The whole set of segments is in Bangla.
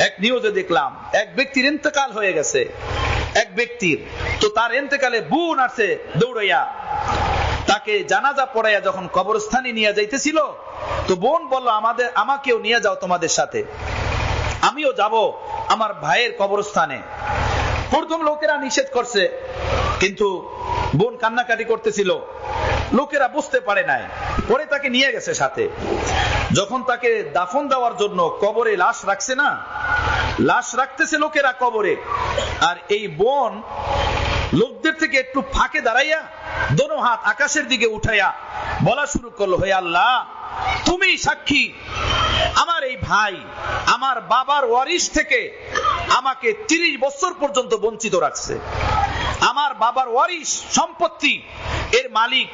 এক নিউজে দেখলাম এক ব্যক্তির ইন্তেকাল হয়ে গেছে, এক ব্যক্তির। তো তার ইন্তেকালে বোন আসছে দৌড়াইয়া, তাকে জানাজা পড়াইয়া যখন কবরস্থানে নিয়ে যাইতেছিল, তো বোন বলল আমাকেও নিয়ে যাও তোমাদের সাথে, আমিও যাব আমার ভাইয়ের কবরস্থানে। প্রথম লোকেরা নিষেধ করছে, কিন্তু বোন কান্নাকাটি করতেছিল, লোকেরা বুঝতে পারে নাই, পরে তাকে নিয়ে গেছে সাথে। যখন তাকে দাফন দেওয়ার জন্য কবরে লাশ রাখছে না, লাশ রাখতেছে লোকেরা কবরে, আর এই বোন লোকদের থেকে একটু ফাঁকে দাঁড়াইয়া দোনো হাত আকাশের দিকে উঠাইয়া বলা শুরু করলো, হে আল্লাহ, তুমি সাক্ষী, আমার এই ভাই আমার বাবার ওয়ারিশ থেকে আমাকে 30 বছর পর্যন্ত বঞ্চিত রাখছে। আমার বাবার ওয়ারিশ সম্পত্তি এর মালিক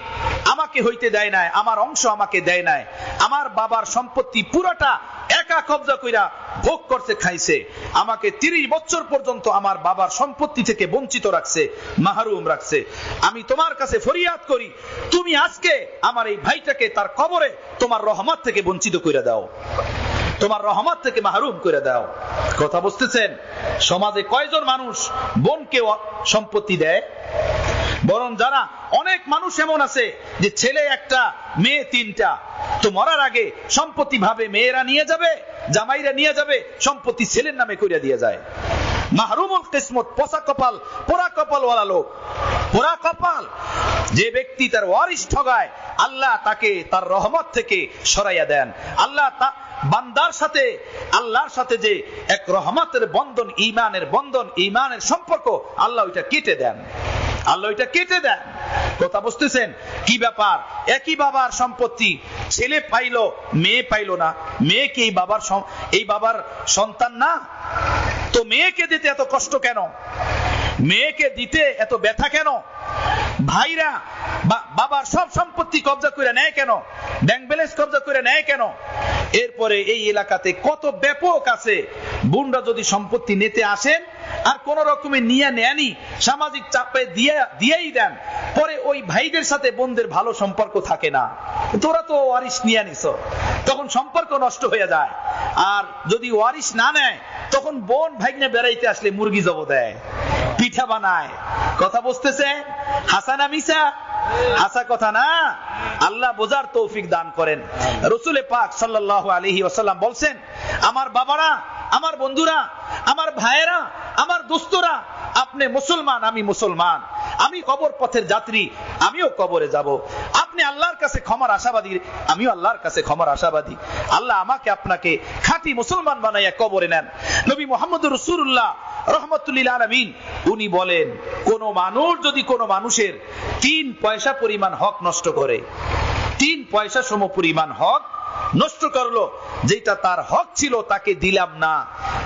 আমাকে হইতে দেয় নাই, আমার অংশ আমাকে দেয় নাই। আমার বাবার সম্পত্তি পুরোটা একা কবজা কইরা ভোগ করতে খাইছে। আমাকে 30 বছর পর্যন্ত আমার বাবার সম্পত্তি থেকে বঞ্চিত রাখছে, মাহরুম রাখছে। আমি তোমার কাছে ফরিয়াদ করি, তুমি আজকে আমার এই ভাইটাকে তার কবরে তোমার রহমত থেকে বঞ্চিত কইরা দাও, তোমার রহমত থেকে মাহরুম করে দাও। কথা বুঝতেছেন? সমাজে কয়জন মানুষ বোনকে সম্পত্তি দেয়? বরং যারা অনেক মানুষ এমন আছে যে ছেলে একটা মেয়ে 3টা, তো মরার আগে সম্পত্তি ভাবে মেয়েরা নিয়ে যাবে, জামাইরা নিয়ে যাবে, সম্পত্তি ছেলের নামে কইরা দিয়ে যায়। মাহরুমুল কিসমত, পচা কপাল, পোড়া কপাল ওয়ালা লোক, পোড়া কপাল। যে ব্যক্তি তার ওয়ারিশ ঠগায়, আল্লাহ তাকে তার রহমত থেকে সরাইয়া দেন। আল্লাহ বান্দার সাথে আল্লাহর সাথে যে এক রহমতের বন্ধন, ঈমানের বন্ধন, ঈমানের সম্পর্ক, আল্লাহ ওইটা কেটে দেন, আল্লাহ ওইটা কেটে দেন। কথা বুঝতেছেন? কি ব্যাপার? একই বাবার সম্পত্তি, ছেলে পাইলো মেয়ে পাইলো না। মেয়ে কি এই বাবার সন্তান না? তো মেয়েকে দিতে এত কষ্ট কেন? মেয়েকে দিতে এত ব্যথা কেন? ভাইরা বাবার সব সম্পত্তি কবজা করে নেয় কেন? ব্যাংক ব্যালেন্স কবজা করে নেয় কেন? এরপরে এই এলাকাতে কত ব্যাপক আছে, বোনরা যদি সম্পত্তি নিতে আসেন আর কোন রকমে নিয়ে নেয়নি, সামাজিক চাপে দিয়েই দেন, পরে ওই ভাইদের সাথে বোনদের ভালো সম্পর্ক থাকে না। তোরা তো ওয়ারিশ নিয়ে নিছ, তখন সম্পর্ক নষ্ট হয়ে যায়। আর যদি ওয়ারিশ না নেয়, তখন বোন ভাইগনে বেড়াইতে আসলে মুরগি জব দেয়, পিঠা বানায়। কথা বুঝতেছে? হাসানা মিসা? হাসা কথা না। আল্লাহ বোঝার তৌফিক দান করেন। রাসূল পাক সাল্লাল্লাহু আলাইহি ওয়াসাল্লাম বলছেন, আমার বাবারা, আমার বন্ধুরা, আমার ভাইয়েরা, আমার দোস্তরা, আপনি মুসলমান, আমি মুসলমান, আমি কবর পথের যাত্রী, আমিও কবরে যাব। আপনি আল্লাহর কাছে ক্ষমার আশাবাদী, আমিও আল্লাহর কাছে ক্ষমার আশাবাদী। আল্লাহ আমাকে আপনাকে খাঁটি মুসলমান বানাইয়া কবরে নেন। নবী মুহাম্মদুর রাসূলুল্লাহ রাহমাতুল লিল আলামিন উনি বলেন, কোন মানুষ যদি কোন মানুষের 3 পয়সা পরিমাণ হক নষ্ট করে, 3 পয়সা সম পরিমাণ হক নষ্ট করলো, যেটা তার হক ছিল তাকে দিলাম না,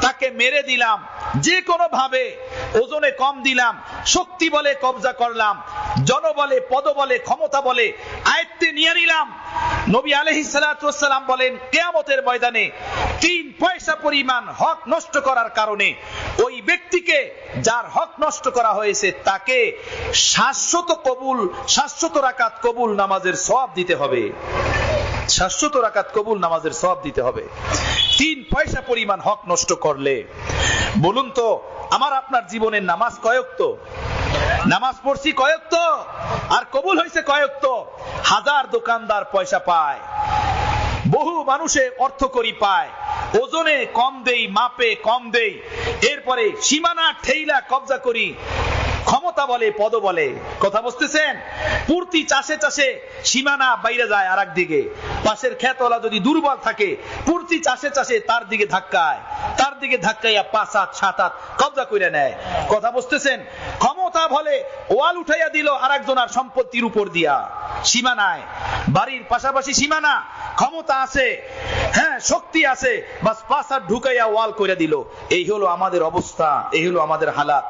তাকে মেরে দিলাম, যে কোনো ভাবে ওজনে কম দিলাম, শক্তি বলে কবজা করলাম, জনবলে, পদবলে, ক্ষমতা বলে আয়ত্তে নিয়ে নিলাম। নবী আলাইহিস সালাতু ওয়াস সালাম বলেন, কিয়ামতের ময়দানে 3 পয়সা পরিমাণ হক নষ্ট করার কারণে ওই ব্যক্তিকে, যার হক নষ্ট করা হয়েছে, তাকে 700 রাকাত কবুল নামাজের সওয়াব দিতে হবে। 700 রাকাত কবুল নামাজের সওয়াব দিতে হবে 3 পয়সা পরিমাণ হক নষ্ট করলে। বলুন তো, আমার আপনার জীবনের নামাজ কয়ক্ত? নামাজ পড়ছি কয়ক্ত? আর কবুল হয়েছে কয়ক্ত? হাজার দোকানদার পয়সা পায়, বহু মানুষে অর্থ করি পায়, ওজনে কম দেই, মাপে কম দেই, এরপরে সীমানা ঠেইলা কবজা করি, ক্ষমতা বলে, পদ বলে। কথা বুঝতেছেন? পূর্তি চাষে চাষে সীমানা বাইরে যায় আর একদিকে। পাশের ক্ষেতওয়ালা যদি দুর্বল থাকে, পূর্তি চাষে চাষে তার দিকে ধাক্কাইয়া 5-7 কবজা করে নেয়। কথা বুঝতেছেন? ক্ষমতা বলে ওয়াল উঠাইয়া দিল আরেকজনের সম্পত্তির উপর দিয়া, সীমানায়, বাড়ির পাশাপাশি সীমানা, ক্ষমতা আছে, হ্যাঁ শক্তি আছে, বাস 5 ঢুকাইয়া ওয়াল করে দিল। এই হলো আমাদের অবস্থা, এই হলো আমাদের হালাত।